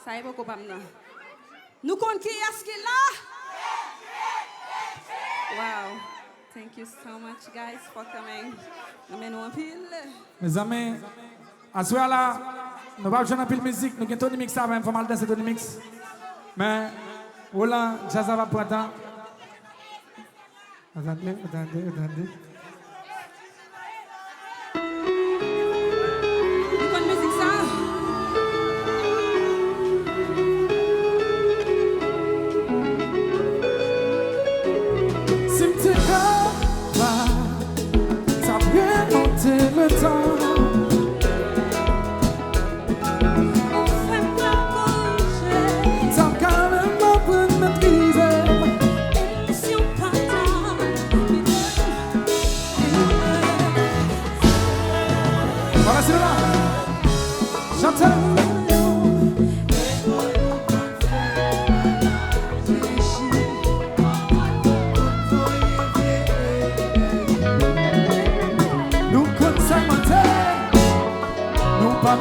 Ça est beaucoup pas maintenant. Nous comptons qui est-ce qu'il là? Wow. Thank you so much, guys, for coming. Mes amis, à ce là, nous ne jouer un peu de musique, nous avons Tony Mix avant, il faut mal danser Tony Mix. Mais, voilà, jazz va pour attendre. Attendez. Bonne musique, ça? Le temps. On fait pas bouger. Sans carrément pour maîtriser. Et si on partage, voilà, c'est là. J'entends.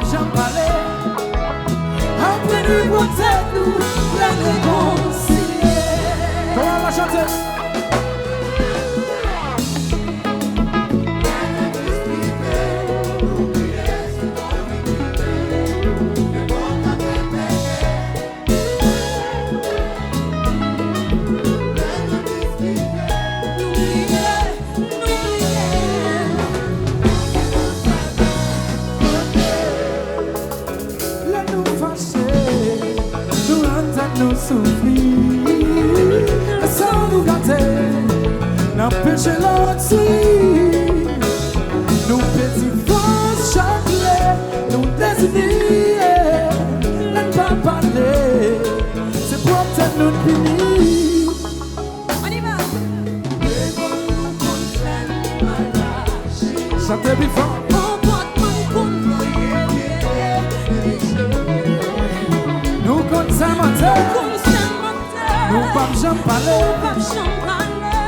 J'en parlais, après nous nous la réconcilier. Comment on va chanter? Nous souffrir, sans nous gâter, n'empêcher l'autre nous petits forces chaclés, nous désigner, ne pas parler, c'est pour peut-être nous punir. on y va. Chantez bien fort. Nous pas jamais parler.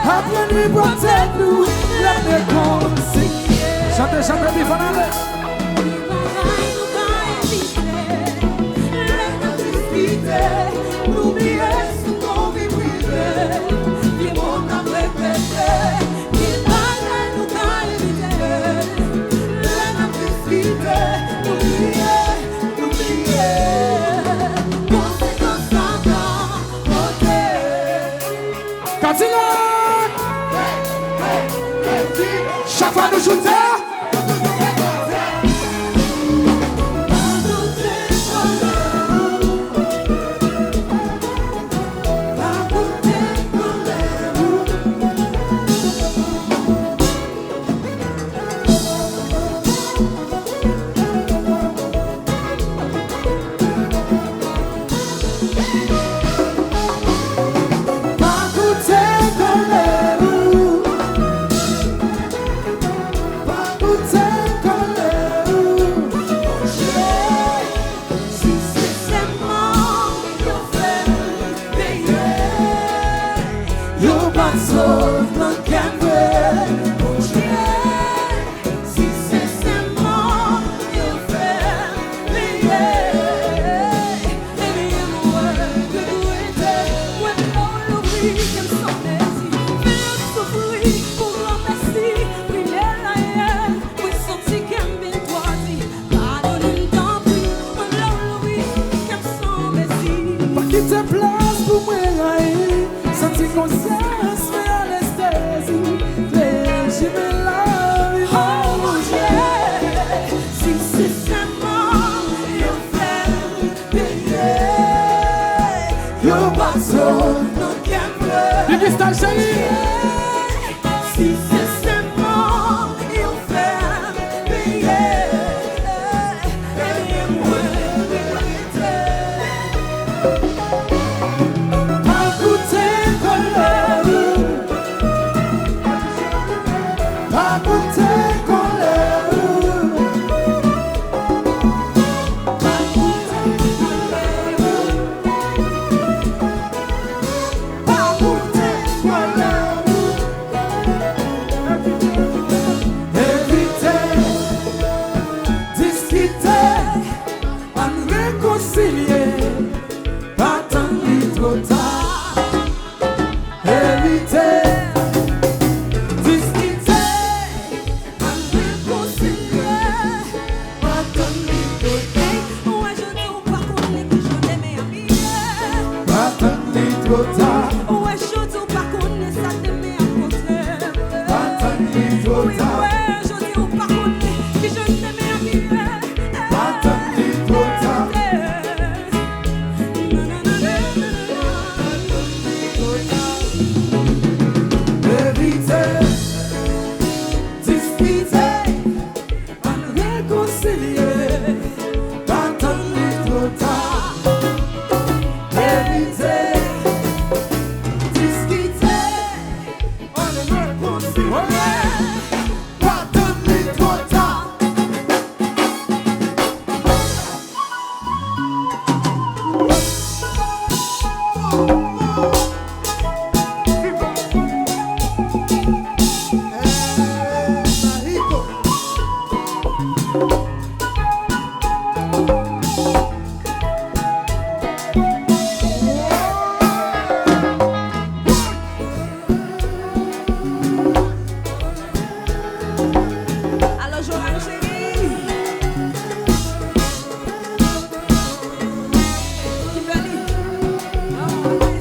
Après nous peut-être nous la réconcilier. Chantez bien fort. N'oubliez ce qu'on vit privé. Viens mon âme répéter. Qu'il paraît nous calmer. La simplicité. N'oubliez. Conséquence encore. Continue. Chaque fois nous shootons. trop tard. Ouais, je dis pas qu'on est ça de mes à côté. Pas attendre trop Oui, tard. ouais, je dis pas qu'on est qui je t'aimais à vivre. Pas attendre trop tard. Éviter, discuter, réconcilier. Pas attendre trop tard. Éviter, discuter, réconcilier. Pas attendre trop tard. Alors, Joanne chérie. Kimberly. Oh, oui.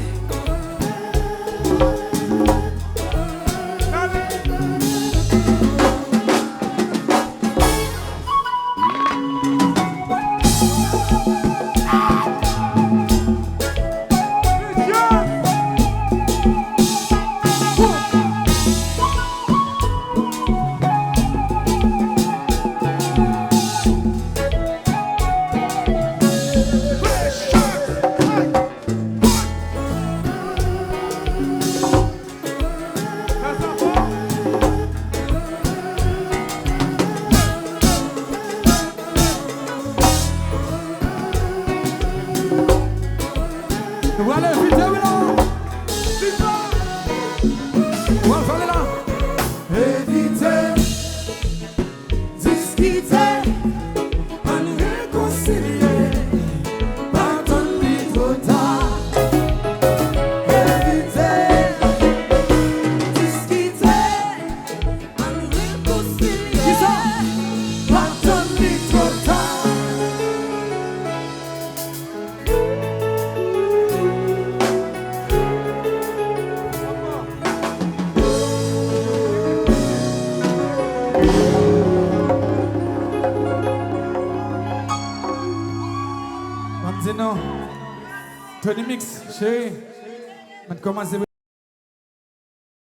Voilà, vite, là. Vite, là. Voilà, fallait là. Éviter, discuter, en réconcilier. Pas attendre trop tard. Éviter, discuter, en réconcilier. Qui ça? Pas attendre trop tard. Je me dis non. Tony Mix, chérie. Je vais commencer.